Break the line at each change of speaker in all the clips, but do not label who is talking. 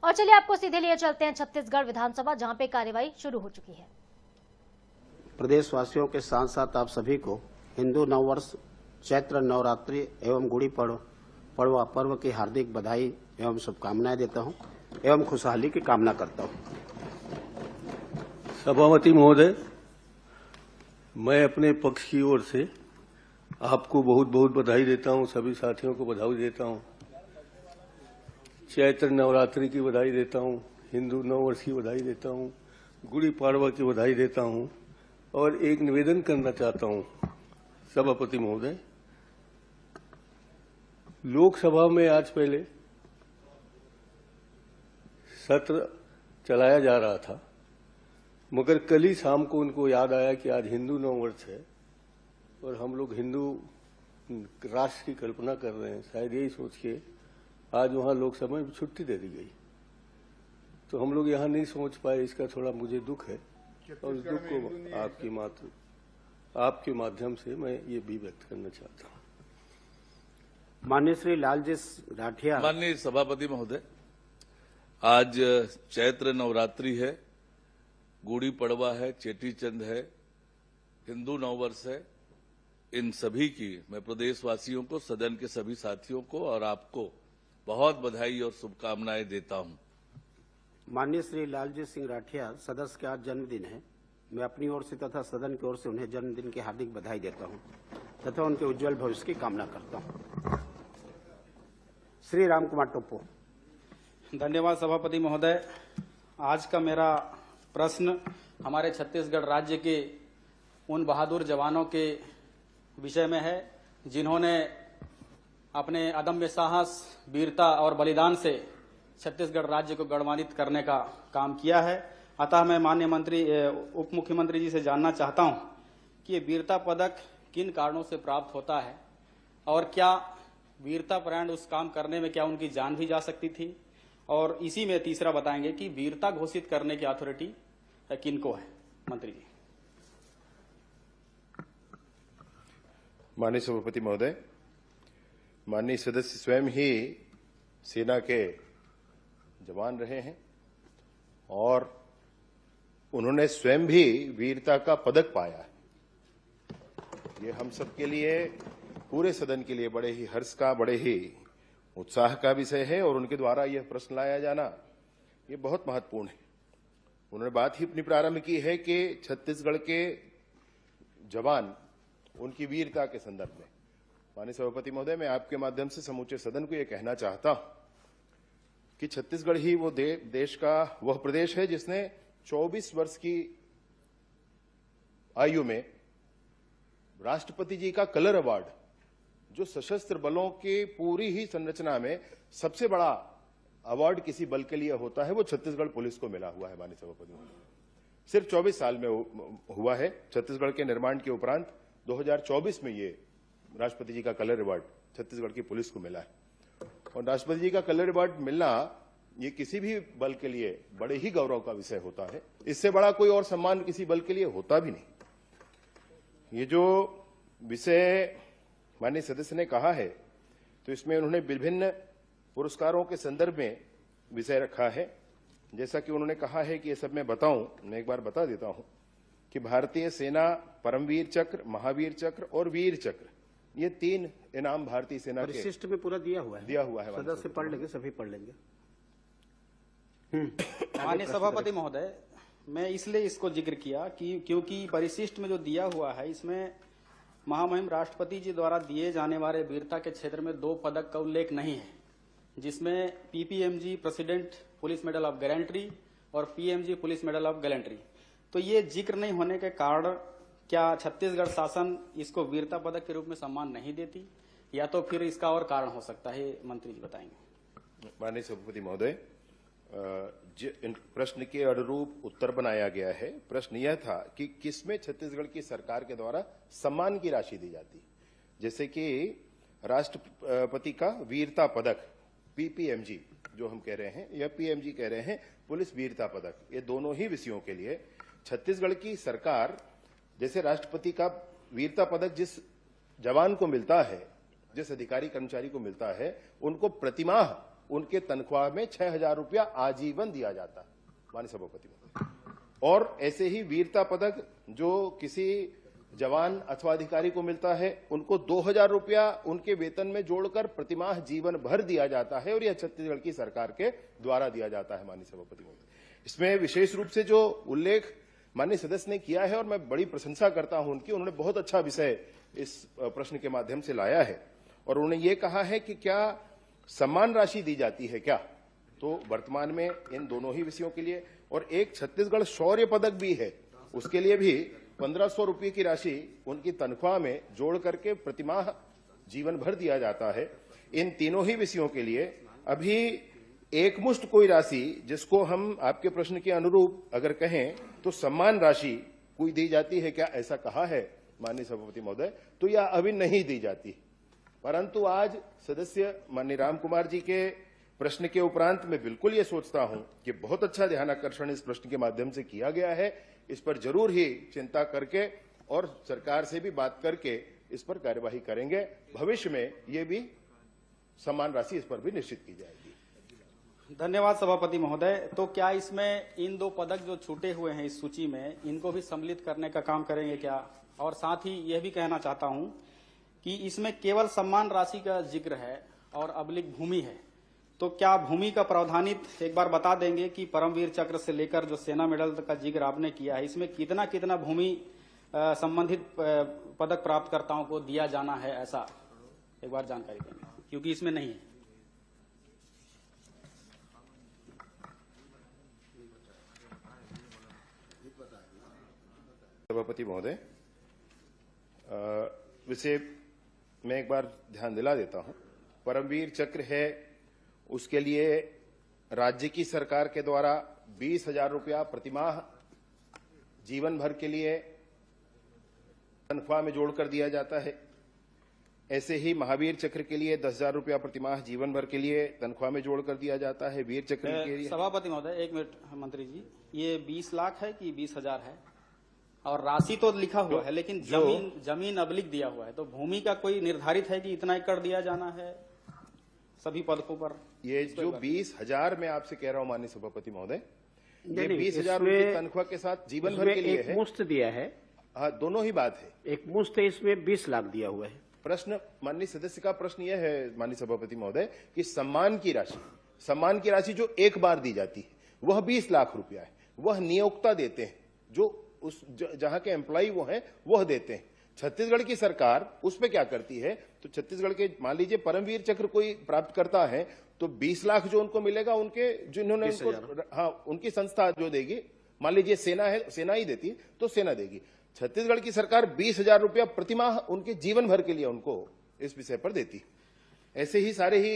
और चलिए आपको सीधे लिए चलते हैं छत्तीसगढ़ विधानसभा, जहां पे कार्यवाही शुरू हो चुकी है।
प्रदेशवासियों के साथ साथ आप सभी को हिंदू नववर्ष, चैत्र नवरात्रि एवं गुड़ी पड़वा पर्व की हार्दिक बधाई एवं शुभकामनाएं देता हूं एवं खुशहाली की कामना करता हूं।
सभापति महोदय, मैं अपने पक्ष की ओर से आपको बहुत बहुत बधाई देता हूं, सभी साथियों को बधाई देता हूं, चैत्र नवरात्रि की बधाई देता हूं, हिंदू नववर्ष की बधाई देता हूं, गुड़ी पड़वा की बधाई देता हूं और एक निवेदन करना चाहता हूं सभापति महोदय। लोकसभा में आज पहले सत्र चलाया जा रहा था, मगर कल ही शाम को उनको याद आया कि आज हिंदू नववर्ष है और हम लोग हिंदू राष्ट्र की कल्पना कर रहे हैं। शायद यही सोच के आज वहां लोकसभा में छुट्टी दे दी गई, तो हम लोग यहाँ नहीं सोच पाए। इसका थोड़ा मुझे दुख है और उस दुख को आपके माध्यम से मैं ये भी व्यक्त करना चाहता हूँ।
माननीय श्री लालजी राठिया।
माननीय सभापति महोदय, आज चैत्र नवरात्रि है, गुड़ी पड़वा है, चेटीचंद है, हिंदू नववर्ष है। इन सभी की मैं प्रदेशवासियों को, सदन के सभी साथियों को और आपको बहुत बधाई और शुभकामनाएं देता हूं।
माननीय श्री लालजी सिंह राठिया सदस्य के आज जन्मदिन है। मैं अपनी ओर से तथा सदन की ओर से उन्हें जन्मदिन की हार्दिक बधाई देता हूं तथा उनके उज्जवल भविष्य की कामना करता हूं। श्री राम कुमार टोप्पो।
धन्यवाद सभापति महोदय। आज का मेरा प्रश्न हमारे छत्तीसगढ़ राज्य के उन बहादुर जवानों के विषय में है जिन्होंने अपने अदम्य साहस, वीरता और बलिदान से छत्तीसगढ़ राज्य को गौरवान्वित करने का काम किया है। अतः मैं माननीय उप मुख्यमंत्री जी से जानना चाहता हूं कि ये वीरता पदक किन कारणों से प्राप्त होता है और क्या वीरता परायण उस काम करने में क्या उनकी जान भी जा सकती थी, और इसी में तीसरा बताएंगे कि वीरता घोषित करने की अथॉरिटी किनको है। मंत्री जी।
माननीय सभापति महोदय, माननीय सदस्य स्वयं ही सेना के जवान रहे हैं और उन्होंने स्वयं भी वीरता का पदक पाया है। ये हम सबके लिए, पूरे सदन के लिए बड़े ही हर्ष का, बड़े ही उत्साह का विषय है और उनके द्वारा यह प्रश्न लाया जाना ये बहुत महत्वपूर्ण है। उन्होंने बात ही अपनी प्रारंभ की है कि छत्तीसगढ़ के जवान उनकी वीरता के संदर्भ में। माननीय सभापति महोदय, मैं आपके माध्यम से समूचे सदन को यह कहना चाहता हूं कि छत्तीसगढ़ ही वो देश का वह प्रदेश है जिसने 24 वर्ष की आयु में राष्ट्रपति जी का कलर अवार्ड, जो सशस्त्र बलों की पूरी ही संरचना में सबसे बड़ा अवार्ड किसी बल के लिए होता है, वो छत्तीसगढ़ पुलिस को मिला हुआ है। माननीय सभापति महोदय, सिर्फ 24 साल में हुआ है। छत्तीसगढ़ के निर्माण के उपरांत 2024 में ये राष्ट्रपति जी का कलर अवार्ड छत्तीसगढ़ की पुलिस को मिला है और राष्ट्रपति जी का कलर अवार्ड मिलना ये किसी भी बल के लिए बड़े ही गौरव का विषय होता है। इससे बड़ा कोई और सम्मान किसी बल के लिए होता भी नहीं। ये जो विषय माननीय सदस्य ने कहा है, तो इसमें उन्होंने विभिन्न पुरस्कारों के संदर्भ में विषय रखा है। जैसा कि उन्होंने कहा है कि ये सब मैं बताऊं, मैं एक बार बता देता हूं कि भारतीय सेना परमवीर चक्र, महावीर चक्र और वीर चक्र, ये 3 इनाम भारतीय सेना के
परिशिष्ट में पूरा दिया हुआ है। सदस्य पढ़ लेंगे, सभी पढ़ लेंगे।
माननीय सभापति महोदय, मैं इसलिए इसको जिक्र किया कि क्योंकि परिशिष्ट में जो दिया हुआ है, इसमें महामहिम राष्ट्रपति जी द्वारा दिए जाने वाले वीरता के क्षेत्र में 2 पदक का उल्लेख नहीं है, जिसमें PPMG president police medal of gallantry और PMG police medal of gallantry. तो ये जिक्र नहीं होने के कारण क्या छत्तीसगढ़ शासन इसको वीरता पदक के रूप में सम्मान नहीं देती, या तो फिर इसका और कारण हो सकता है? मंत्री जी बताएंगे।
माननीय सभापति महोदय, प्रश्न के अनुरूप उत्तर बनाया गया है। प्रश्न यह था कि किसमें छत्तीसगढ़ की सरकार के द्वारा सम्मान की राशि दी जाती, जैसे कि राष्ट्रपति का वीरता पदक पीपीएमजी जो हम कह रहे हैं या पीएमजी कह रहे हैं, पुलिस वीरता पदक, ये दोनों ही विषयों के लिए छत्तीसगढ़ की सरकार, जैसे राष्ट्रपति का वीरता पदक जिस जवान को मिलता है, जिस अधिकारी कर्मचारी को मिलता है, उनको प्रतिमाह उनके तनख्वाह में 6,000 रुपया आजीवन दिया जाता है माननीय सभापति महोदय। और ऐसे ही वीरता पदक जो किसी जवान अथवा अधिकारी को मिलता है, उनको 2,000 रुपया उनके वेतन में जोड़कर प्रतिमाह जीवन भर दिया जाता है और यह छत्तीसगढ़ की सरकार के द्वारा दिया जाता है माननीय सभापति महोदय। इसमें विशेष रूप से जो उल्लेख माननीय सदस्य ने किया है और मैं बड़ी प्रशंसा करता हूं उनकी, उन्होंने बहुत अच्छा विषय इस प्रश्न के माध्यम से लाया है और उन्होंने ये कहा है कि क्या सम्मान राशि दी जाती है क्या, तो वर्तमान में इन दोनों ही विषयों के लिए और एक छत्तीसगढ़ शौर्य पदक भी है, उसके लिए भी 1,500 रुपये की राशि उनकी तनख्वाह में जोड़ करके प्रतिमाह जीवन भर दिया जाता है। इन तीनों ही विषयों के लिए अभी एकमुश्त कोई राशि, जिसको हम आपके प्रश्न के अनुरूप अगर कहें तो सम्मान राशि कोई दी जाती है क्या, ऐसा कहा है माननीय सभापति महोदय, तो यह अभी नहीं दी जाती। परंतु आज सदस्य माननीय राम कुमार जी के प्रश्न के उपरांत मैं बिल्कुल ये सोचता हूं कि बहुत अच्छा ध्यानाकर्षण इस प्रश्न के माध्यम से किया गया है। इस पर जरूर ही चिंता करके और सरकार से भी बात करके इस पर कार्यवाही करेंगे। भविष्य में ये भी सम्मान राशि इस पर भी निश्चित की जाएगी।
धन्यवाद सभापति महोदय। तो क्या इसमें इन 2 पदक जो छूटे हुए हैं इस सूची में, इनको भी सम्मिलित करने का काम करेंगे क्या? और साथ ही यह भी कहना चाहता हूं कि इसमें केवल सम्मान राशि का जिक्र है और अबलिक भूमि है, तो क्या भूमि का प्रावधानित एक बार बता देंगे कि परमवीर चक्र से लेकर जो सेना मेडल तक का जिक्र आपने किया है, इसमें कितना कितना भूमि संबंधित पदक प्राप्तकर्ताओं को दिया जाना है, ऐसा एक बार जानकारी देंगे, क्योंकि इसमें नहीं है।
सभापति महोदय, विषय मैं एक बार ध्यान दिला देता हूं। परमवीर चक्र है, उसके लिए राज्य की सरकार के द्वारा 20,000 रुपया प्रतिमाह जीवन भर के लिए तनख्वाह में जोड़कर दिया जाता है। ऐसे ही महावीर चक्र के लिए 10,000 रुपया प्रतिमाह जीवन भर के लिए तनख्वाह में जोड़कर दिया जाता है। वीर चक्र के लिए
सभापति महोदय, 1 मिनट मंत्री जी, ये 20 लाख है कि 20,000 है? और राशि तो लिखा हुआ है, लेकिन जमीन अबलिक दिया हुआ है, तो भूमि का कोई निर्धारित है कि इतना एकड़ दिया जाना है सभी पदकों पर?
ये जो 20,000 मैं आपसे कह रहा हूं माननीय सभापति महोदय, ये 20,000 रुपये तनख्वाह के साथ जीवन भर के लिए है।
मुफ्त दिया है।
हाँ, दोनों ही बात है।
एक मुफ्त है, इसमें 20 लाख दिया हुआ है।
प्रश्न माननीय सदस्य का प्रश्न यह है माननीय सभापति महोदय कि सम्मान की राशि जो एक बार दी जाती है वह 20 लाख रुपया है। वह नियोक्ता देते हैं, जो उस जहां के एम्प्लॉय वो हैं वह देते हैं। छत्तीसगढ़ की सरकार उस पे क्या करती है, तो छत्तीसगढ़ के मान लीजिए परमवीर चक्र कोई प्राप्त करता है तो 20 लाख जो उनको मिलेगा, उनके जिन्होंने उनको, हाँ, उनकी संस्था जो देगी, मान लीजिए सेना है, सेना ही देती है तो सेना देगी। छत्तीसगढ़ की सरकार 20,000 रुपया प्रतिमाह उनके जीवन भर के लिए उनको इस विषय पर देती। ऐसे ही सारे ही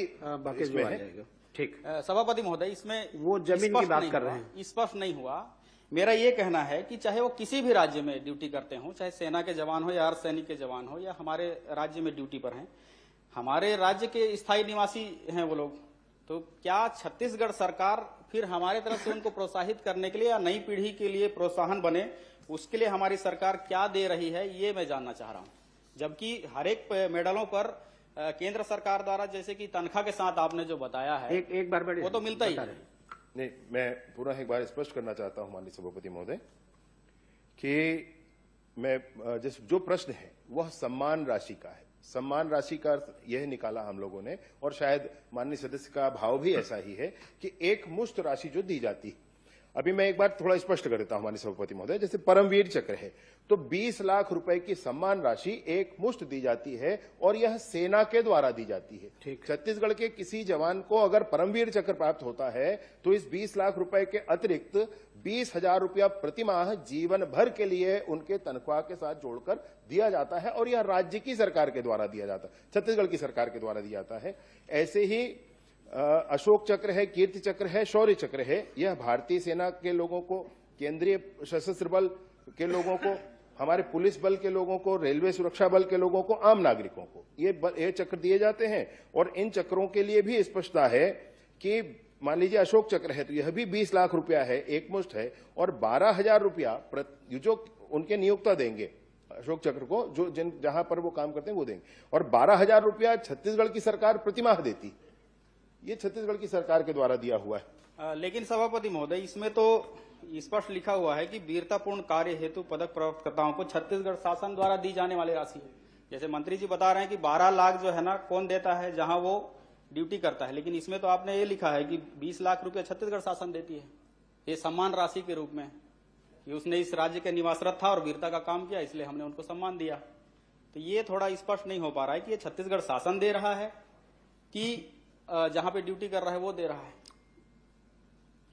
इसमें है।
ठीक।
सभापति महोदय, इसमें
वो जमीन की बात कर रहे हैं,
स्पष्ट नहीं हुआ। मेरा ये कहना है कि चाहे वो किसी भी राज्य में ड्यूटी करते हो, चाहे सेना के जवान हो या अर्धसैनिक के जवान हो, या हमारे राज्य में ड्यूटी पर हैं, हमारे राज्य के स्थायी निवासी हैं वो लोग, तो क्या छत्तीसगढ़ सरकार फिर हमारे तरफ से उनको प्रोत्साहित करने के लिए या नई पीढ़ी के लिए प्रोत्साहन बने, उसके लिए हमारी सरकार क्या दे रही है, ये मैं जानना चाह रहा हूं। जबकि हर एक मेडलों पर केंद्र सरकार द्वारा, जैसे कि तनख्वाह के साथ आपने जो बताया है, एक बार वो तो मिलता ही है।
नहीं, मैं पूरा एक बार स्पष्ट करना चाहता हूं माननीय सभापति महोदय कि मैं जो प्रश्न है वह सम्मान राशि का है। सम्मान राशि का अर्थ यह निकाला हम लोगों ने, और शायद माननीय सदस्य का भाव भी ऐसा ही है कि एक मुश्त राशि जो दी जाती है। अभी मैं एक बार थोड़ा स्पष्ट कर देता हूं माननीय सभापति महोदय, जैसे परमवीर चक्र है तो 20 लाख रुपए की सम्मान राशि एक मुश्त दी जाती है और यह सेना के द्वारा दी जाती है। छत्तीसगढ़ के किसी जवान को अगर परमवीर चक्र प्राप्त होता है तो इस 20 लाख रुपए के अतिरिक्त 20,000 रुपया प्रतिमाह जीवन भर के लिए उनके तनख्वाह के साथ जोड़कर दिया जाता है, और यह राज्य की सरकार के द्वारा दिया जाता है, छत्तीसगढ़ की सरकार के द्वारा दिया जाता है। ऐसे ही अशोक चक्र है, कीर्ति चक्र है, शौर्य चक्र है, यह भारतीय सेना के लोगों को, केंद्रीय सशस्त्र बल के लोगों को, हमारे पुलिस बल के लोगों को, रेलवे सुरक्षा बल के लोगों को, आम नागरिकों को ये चक्र दिए जाते हैं। और इन चक्रों के लिए भी स्पष्टता है कि मान लीजिए अशोक चक्र है तो यह भी 20 लाख रुपया है, एक मुश्त है, और 12,000 रुपया जो उनके नियोक्ता देंगे अशोक चक्र को, जो जहां पर वो काम करते हैं वो देंगे, और 12,000 रुपया छत्तीसगढ़ की सरकार प्रतिमाह देती। ये छत्तीसगढ़ की सरकार के द्वारा दिया हुआ है।
लेकिन सभापति महोदय, इसमें तो स्पष्ट लिखा हुआ है कि वीरतापूर्ण कार्य हेतु पदक प्राप्तकर्ताओं को छत्तीसगढ़ शासन द्वारा दी जाने वाली राशि है। जैसे मंत्री जी बता रहे हैं कि 12 लाख जो है ना कौन देता है जहां वो ड्यूटी करता है, लेकिन इसमें तो आपने ये लिखा है कि 20 लाख रुपए छत्तीसगढ़ शासन देती है, ये सम्मान राशि के रूप में कि उसने इस राज्य के निवासरत था और वीरता का काम किया, इसलिए हमने उनको सम्मान दिया। तो ये थोड़ा स्पष्ट नहीं हो पा रहा है कि ये छत्तीसगढ़ शासन दे रहा है कि जहां पे ड्यूटी कर रहा है वो दे रहा है।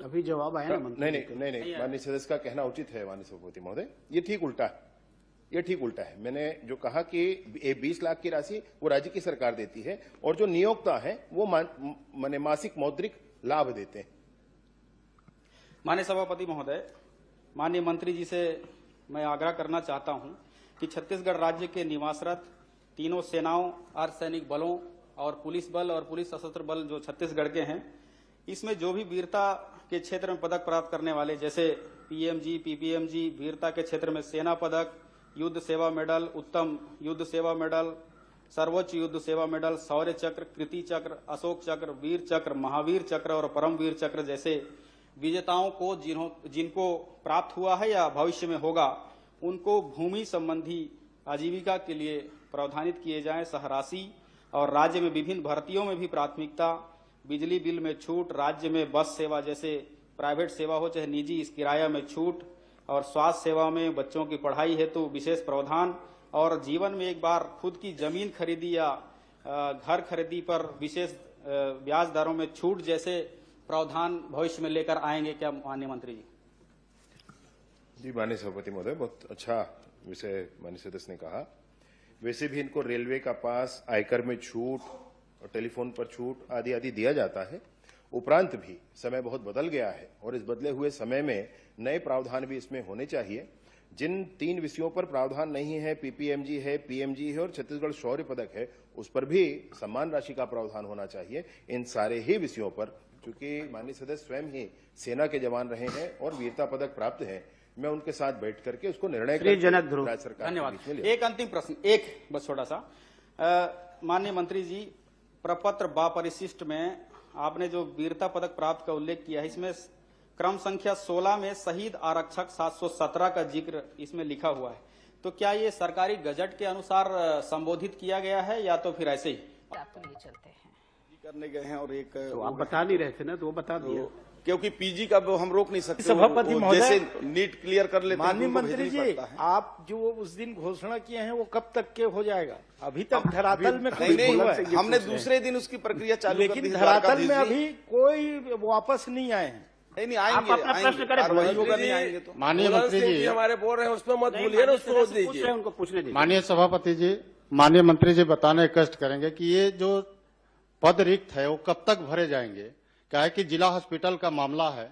अभी जवाब आया ना मंत्री जी का।
नहीं, माननीय सदस्य का कहना उचित है माननीय सभापति महोदय, ये ठीक उल्टा है, ये ठीक उल्टा है। मैंने जो कहा कि ये 20 लाख की राशि वो राज्य की सरकार देती है और जो नियोक्ता है वो माने मासिक मौद्रिक लाभ देते हैं।
माननीय सभापति महोदय, माननीय मंत्री जी से मैं आग्रह करना चाहता हूं कि छत्तीसगढ़ राज्य के निवासरत तीनों सेनाओं, अर्धसैनिक बलों और पुलिस बल और पुलिस सशस्त्र बल जो छत्तीसगढ़ के हैं, इसमें जो भी वीरता के क्षेत्र में पदक प्राप्त करने वाले, जैसे पीएमजी, पीपीएमजी, वीरता के क्षेत्र में सेना पदक, युद्ध सेवा मेडल, उत्तम युद्ध सेवा मेडल, सर्वोच्च युद्ध सेवा मेडल, शौर्य चक्र, कृति चक्र, अशोक चक्र, वीर चक्र, महावीर चक्र और परमवीर चक्र जैसे विजेताओं को जिनको प्राप्त हुआ है या भविष्य में होगा, उनको भूमि संबंधी आजीविका के लिए प्रावधानित किए जाएं सहराशि। और राज्य में विभिन्न भर्तियों में भी प्राथमिकता, बिजली बिल में छूट, राज्य में बस सेवा जैसे प्राइवेट सेवा हो चाहे निजी, इस किराया में छूट, और स्वास्थ्य सेवा में बच्चों की पढ़ाई हेतु विशेष प्रावधान, और जीवन में एक बार खुद की जमीन खरीदी या घर खरीदी पर विशेष ब्याज दरों में छूट जैसे प्रावधान भविष्य में लेकर आएंगे क्या माननीय मंत्री जी?
जी माननीय सभापति महोदय, बहुत अच्छा विषय माननीय सदस्य ने कहा। वैसे भी इनको रेलवे का पास, आयकर में छूट और टेलीफोन पर छूट आदि आदि दिया जाता है। उपरांत भी समय बहुत बदल गया है और इस बदले हुए समय में नए प्रावधान भी इसमें होने चाहिए। जिन 3 विषयों पर प्रावधान नहीं है, पीपीएमजी है, पीएमजी है और छत्तीसगढ़ शौर्य पदक है, उस पर भी सम्मान राशि का प्रावधान होना चाहिए। इन सारे ही विषयों पर, चूंकि माननीय सदस्य स्वयं ही सेना के जवान रहे हैं और वीरता पदक प्राप्त हैं, मैं उनके साथ बैठ करके उसको निर्णय
जनक ध्रुव,
राज्य सरकार
धन्यवाद। एक अंतिम प्रश्न, एक बस छोटा सा। माननीय मंत्री जी, प्रपत्र बा परिशिष्ट में आपने जो वीरता पदक प्राप्त का उल्लेख किया है, इसमें क्रम संख्या 16 में शहीद आरक्षक 717 का जिक्र इसमें लिखा हुआ है, तो क्या ये सरकारी गजट के अनुसार संबोधित किया गया है या तो फिर ऐसे ही?
तो लिए चलते हैं
करने गए हैं और एक
तो आप बता नहीं रहे थे ना, तो वो बता दिया।
क्योंकि पीजी का वो हम रोक नहीं सकते।
सभापति महोदय,
जैसे नीट क्लियर कर लेते हैं,
माननीय
उनको
मंत्री
भेजना ही
जी,
पड़ता है।
आप जो उस दिन घोषणा किए हैं वो कब तक के हो जाएगा? अभी तक धरातल में
नहीं,
कोई हुआ है?
हमने दूसरे दिन उसकी प्रक्रिया चालू कर दी।
लेकिन धरातल में अभी कोई वापस नहीं आए हैं।
नहीं आएंगे,
आप अपना प्रश्न करें,
कार्रवाई होगा, नहीं आएंगे तो
माननीय मंत्री जी
हमारे बोल रहे हैं उसमें मत भूलिए ना, उसको रोक दीजिए।
उनको पूछने दीजिए।
माननीय सभापति जी, माननीय मंत्री जी बताने कष्ट करेंगे कि ये जो पद रिक्त है वो कब तक भरे जाएंगे? क्या है कि जिला हॉस्पिटल का मामला है,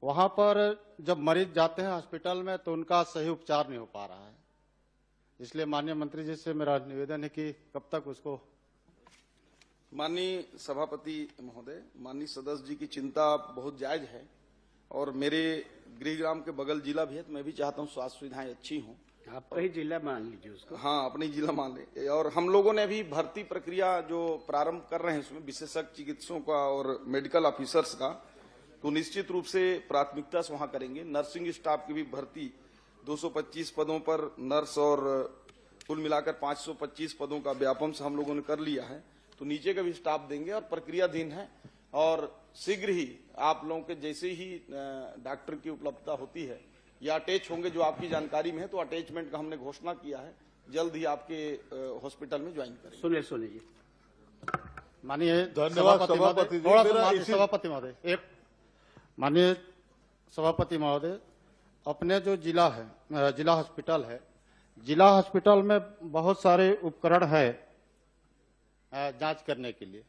वहां पर जब मरीज जाते हैं हॉस्पिटल में तो उनका सही उपचार नहीं हो पा रहा है, इसलिए माननीय मंत्री जी से मेरा निवेदन है कि कब तक उसको।
माननीय सभापति महोदय, माननीय सदस्य जी की चिंता बहुत जायज है और मेरे गृहग्राम के बगल जिला भी है, तो मैं भी चाहता हूँ स्वास्थ्य सुविधाएं अच्छी हों।
आपका ही जिला मान लीजिए उसको।
हाँ, अपनी जिला मान ले। और हम लोगों ने अभी भर्ती प्रक्रिया जो प्रारंभ कर रहे हैं उसमें विशेषज्ञ चिकित्सकों का और मेडिकल ऑफिसर्स का, तो निश्चित रूप से प्राथमिकता से वहां करेंगे। नर्सिंग स्टाफ की भी भर्ती 225 पदों पर नर्स और कुल मिलाकर 525 पदों का व्यापम से हम लोगों ने कर लिया है, तो नीचे का भी स्टाफ देंगे और प्रक्रियाधीन है। और शीघ्र ही आप लोगों के जैसे ही डॉक्टर की उपलब्धता होती है या अटैच होंगे जो आपकी जानकारी में है, तो अटैचमेंट का हमने घोषणा किया है, जल्द ही आपके हॉस्पिटल में ज्वाइन करेंगे।
सुनिए जी।
माननीय
धन्यवाद
सभापति
सभापति जी।
महोदय,
मेरा
माननीय
इसी-
सभापति महोदय, एक माननीय सभापति महोदय, अपने जो जिला है, जिला हॉस्पिटल है, जिला हॉस्पिटल में बहुत सारे उपकरण है जांच करने के लिए,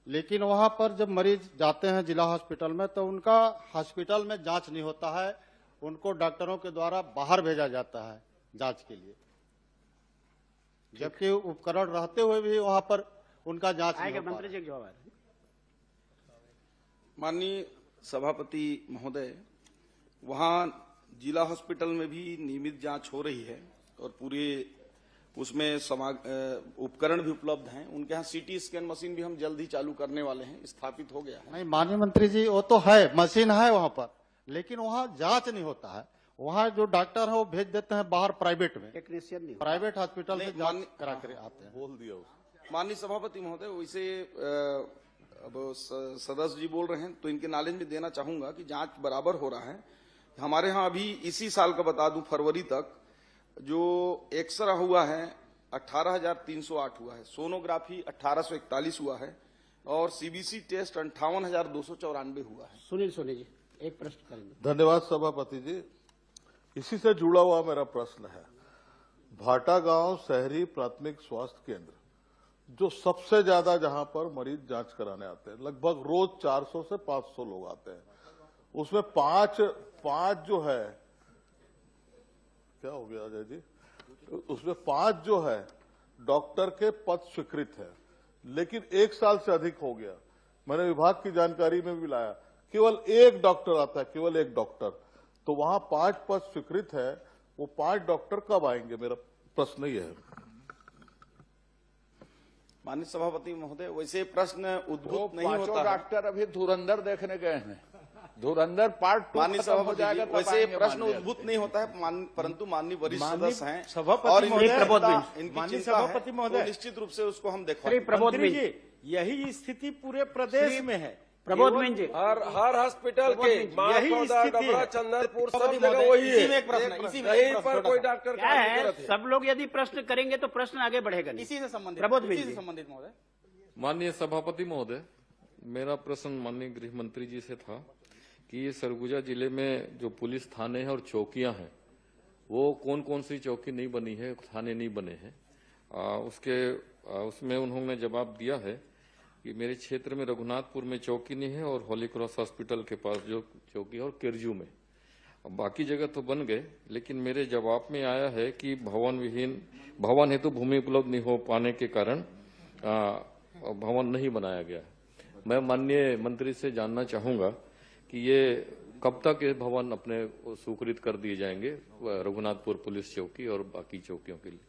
लेकिन वहां पर जब मरीज जाते हैं जिला हॉस्पिटल में तो उनका हॉस्पिटल में जांच नहीं होता है, उनको डॉक्टरों के द्वारा बाहर भेजा जाता है जांच के लिए, जबकि उपकरण रहते हुए भी वहां पर उनका जांच नहीं
आएगा
हो पा
मंत्री
रहा।
जी एक जवाब आ रहा है।
माननीय सभापति महोदय, वहां जिला हॉस्पिटल में भी नियमित जांच हो रही है और पूरे उसमें उपकरण भी उपलब्ध हैं। उनके यहाँ सीटी स्कैन मशीन भी हम जल्द ही चालू करने वाले हैं, स्थापित हो गया है।
नहीं माननीय मंत्री जी, वो तो है, मशीन है वहाँ पर, लेकिन वहाँ जांच नहीं होता है। वहाँ जो डॉक्टर है वो भेज देते हैं बाहर प्राइवेट में,
टेक्नीशियन नहीं
प्राइवेट हॉस्पिटल से जांच करा कर आते हैं।
बोल दिया उसने।
माननीय सभापति महोदय, वैसे अब सदस्य जी बोल रहे हैं तो इनके नॉलेज में देना चाहूंगा कि जांच बराबर हो रहा है। हमारे यहाँ अभी इसी साल का बता दूं, फरवरी तक जो एक्सरा हुआ है 18,308 हुआ है, सोनोग्राफी 1841 हुआ है और सीबीसी टेस्ट 58,294 हुआ है।
सुनील सोनी जी एक प्रश्न करेंगे।
धन्यवाद सभापति जी। इसी से जुड़ा हुआ मेरा प्रश्न है, भाटा गांव शहरी प्राथमिक स्वास्थ्य केंद्र जो सबसे ज्यादा जहां पर मरीज जांच कराने आते हैं, लगभग रोज 400 से 500 लोग आते हैं, उसमें पांच जो है, क्या हो गया अजय जी, उसमें 5 जो है डॉक्टर के पद स्वीकृत है, लेकिन 1 साल से अधिक हो गया। मैंने विभाग की जानकारी में भी लाया, केवल 1 डॉक्टर आता है, केवल 1 डॉक्टर। तो वहां 5 पद स्वीकृत है, वो 5 डॉक्टर कब आएंगे, मेरा प्रश्न ये है।
माननीय सभापति महोदय, वैसे प्रश्न उद्भूत नहीं होता है।
डॉक्टर अभी धुरंधर देखने गए हैं, धुरंधर पार्ट 2
माननीय
खत्म हो
सभापति
जाएगा
जी,
तब
वैसे
आएंगे
प्रश्न
माननीय
उद्भूत नहीं होता है, परंतु माननीय वरिष्ठ
माननीय
सदस्य हैं
सभापति
और
महोदय,
इनकी
माननीय
चिंता है,
सभापति महोदय,
तो निश्चित रूप से उसको हम देखा।
मंत्री जी, यही स्थिति पूरे प्रदेश में है।
प्रबोध मीन जी,
हर हॉस्पिटल के
यही स्थिति है।
चंदनपुर सब जगह वही
इसी में
है।
एक प्रश्न है, इसी में
कहीं
एक प्रश्न
पर
छोटा
कोई
सा।
डॉक्टर
क्या
का
है,
जरूरत है।
सब लोग यदि प्रश्न करेंगे तो प्रश्न आगे बढ़ेगा नहीं।
इसी से संबंधित,
प्रबोध मीन
इसी से
जी।
संबंधित महोदय।
माननीय सभापति महोदय, मेरा प्रश्न माननीय गृह मंत्री जी से था कि ये सरगुजा जिले में जो पुलिस थाने हैं और चौकियां हैं, वो कौन कौन सी चौकी नहीं बनी है, थाने नहीं बने हैं। उसमें उन्होंने जवाब दिया है कि मेरे क्षेत्र में रघुनाथपुर में चौकी नहीं है और होली क्रॉस हॉस्पिटल के पास जो चौकी है और किरजू में, बाकी जगह तो बन गए, लेकिन मेरे जवाब में आया है कि भवन हेतु भूमि उपलब्ध नहीं हो पाने के कारण भवन नहीं बनाया गया। मैं माननीय मंत्री से जानना चाहूंगा कि ये कब तक ये भवन अपने स्वीकृत कर दिए जाएंगे रघुनाथपुर पुलिस चौकी और बाकी चौकियों के लिए।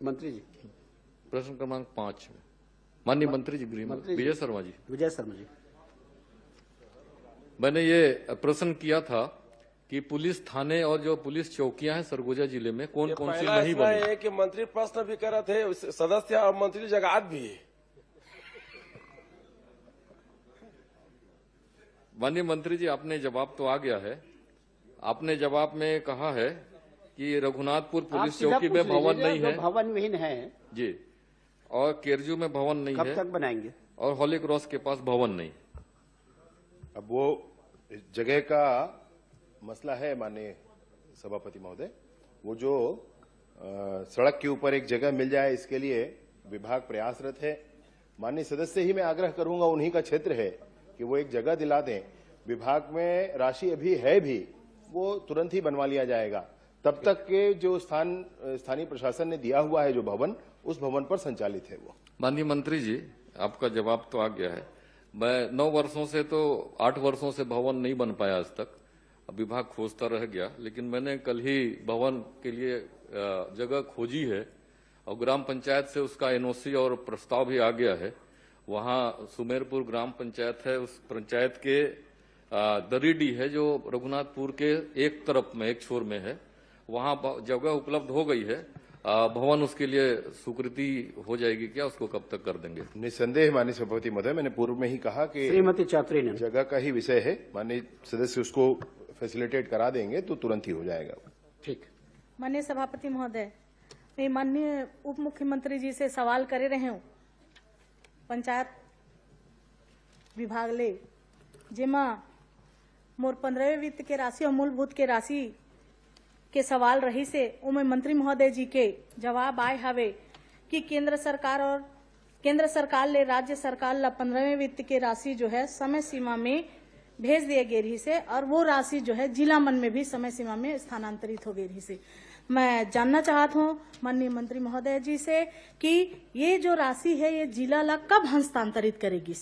मंत्री जी
प्रश्न क्रमांक 5 में माननीय मंत्री जी गृह
मंत्री जी।
विजय शर्मा जी,
विजय शर्मा जी,
मैंने ये प्रश्न किया था कि पुलिस थाने और जो पुलिस चौकियां हैं सरगुजा जिले में कौन कौन सी नहीं बनी
है कि मंत्री प्रश्न भी कर रहे थे, सदस्य और मंत्री जगह भी है।
माननीय मंत्री जी, आपने जवाब तो आ गया है। आपने जवाब में कहा है कि रघुनाथपुर पुलिस चौकी में भवन नहीं है,
भवन विहीन है
जी, और केरजू में भवन नहीं
कब
है,
तक बनाएंगे?
और होली क्रॉस के पास भवन नहीं।
अब वो जगह का मसला है माननीय सभापति महोदय, वो जो सड़क के ऊपर एक जगह मिल जाए इसके लिए विभाग प्रयासरत है। माननीय सदस्य ही मैं आग्रह करूंगा, उन्हीं का क्षेत्र है, कि वो एक जगह दिला दें। विभाग में राशि अभी है भी, वो तुरंत ही बनवा लिया जाएगा। तब तक के जो स्थानीय प्रशासन ने दिया हुआ है जो भवन, उस भवन पर संचालित है वो।
माननीय मंत्री जी, आपका जवाब तो आ गया है। मैं 9 वर्षों से तो 8 वर्षों से भवन नहीं बन पाया आज तक, विभाग खोजता रह गया, लेकिन मैंने कल ही भवन के लिए जगह खोजी है और ग्राम पंचायत से उसका एनओसी और प्रस्ताव भी आ गया है। वहां सुमेरपुर ग्राम पंचायत है, उस पंचायत के दरीडी है जो रघुनाथपुर के एक तरफ में, एक छोर में है, वहां जगह उपलब्ध हो गई है। भवन उसके लिए स्वीकृति हो जाएगी क्या, उसको कब तक कर देंगे?
निसंदेह माननीय सभापति महोदय, मैंने पूर्व में ही कहा कि
श्रीमती चौधरी ने
जगह का ही विषय है, माननीय सदस्य उसको फैसिलिटेट करा देंगे तो तुरंत ही हो जाएगा।
ठीक।
माननीय सभापति महोदय, मैं माननीय उप मुख्यमंत्री जी से सवाल करे रहे हूँ पंचायत विभाग ले, जेमा मोर 15वें वित्त के राशि और मूलभूत के राशि के सवाल रही से उमें मंत्री महोदय जी के जवाब आए हवे कि केंद्र सरकार ले राज्य सरकार ला 15वें वित्त के राशि जो है समय सीमा में भेज दिए गए रही से, और वो राशि जो है जिला मन में भी समय सीमा में स्थानांतरित हो गई रही से। मैं जानना चाहता हूँ माननीय मंत्री महोदय जी से कि ये जो राशि है ये जिला ला कब हस्तांतरित करेगी?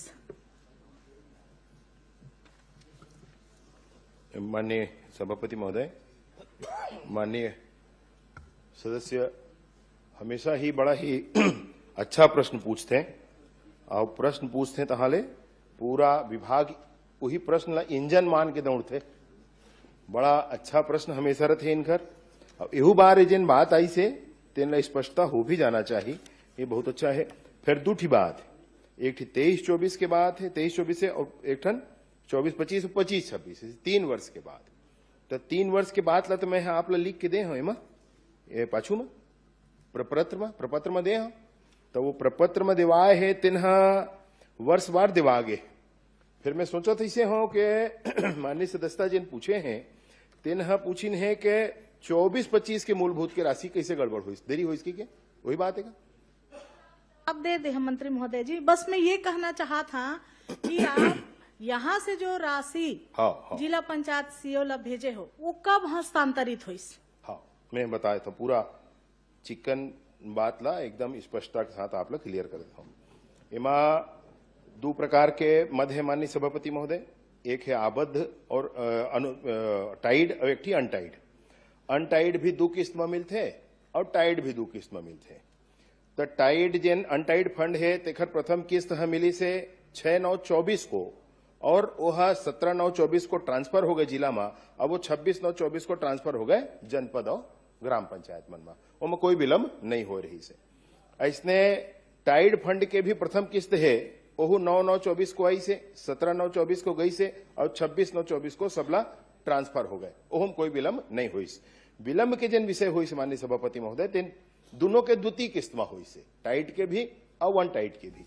माननीय सभापति महोदय, माननीय सदस्य हमेशा ही बड़ा ही अच्छा प्रश्न पूछते हैं और प्रश्न पूछते हैं तहाले पूरा विभाग वही प्रश्न ला इंजन मान के दौड़ते। बड़ा अच्छा प्रश्न हमेशा रहते इनकर। अब एहू बार जिन बात आई से तेन स्पष्टता हो भी जाना चाहिए, ये बहुत अच्छा है। फिर दूठी बात है, एक 23-24 के बाद है, 23-24 से, और एक ठन 24-25 और 25-26 3 वर्ष के बाद। तो 3 वर्ष के बाद ला तो मैं आप ला लिख के दे हूं ये पाछू में प्रपत्र में दे हूं। तो वो प्रपत्र में दिवाए है तिन्हा वर्ष बार दिवागे। फिर मैं सोचा था इसे हो कि माननीय सदस्यता जिन पूछे हैं तिन्हा पूछिन है कि 24-25 के मूलभूत की राशि कैसे गड़बड़ हुई, देरी हुई इसकी क्या वही बात है क्या?
अब दे दे मंत्री महोदय जी, बस मैं ये कहना चाहा था कि आप यहाँ से जो राशि
हाँ।
जिला पंचायत सीओ ला भेजे हो वो कब हस्तांतरित हुई?
हाँ, मैं बताया था पूरा चिकन बात ला एकदम स्पष्टता के साथ आप लोग क्लियर कर देता हूँ। इमा 2 प्रकार के मद है माननीय सभापति महोदय, एक है आबद्ध और टाइड और एक थी अनटाइड। अनटाइड भी 2 किस्त में मिलते और टाइड भी 2 किस्त में मिलते। तो टाइड जेन अनटाइड फंड है तेखर प्रथम किस्त मिली से 6/9/24 को और वह 17/9/24 को ट्रांसफर हो गए जिला में। अब वो 26/9/24 को ट्रांसफर हो गए जनपद और ग्राम पंचायत मन में, उनमें कोई विलंब नहीं हो रही से। इसने टाइड फंड के भी प्रथम किस्त है वो 9/9/24 को आई से, 17/9/24 को गई से और 26/9/24 को सबला ट्रांसफर हो गए, ओहम कोई विलंब नहीं हुई। विलंब के जिन विषय हुई माननीय सभापति महोदय तीन दोनों के द्वितीय किस्त में हुई से, टाइड के भी और वन टाइड के भी।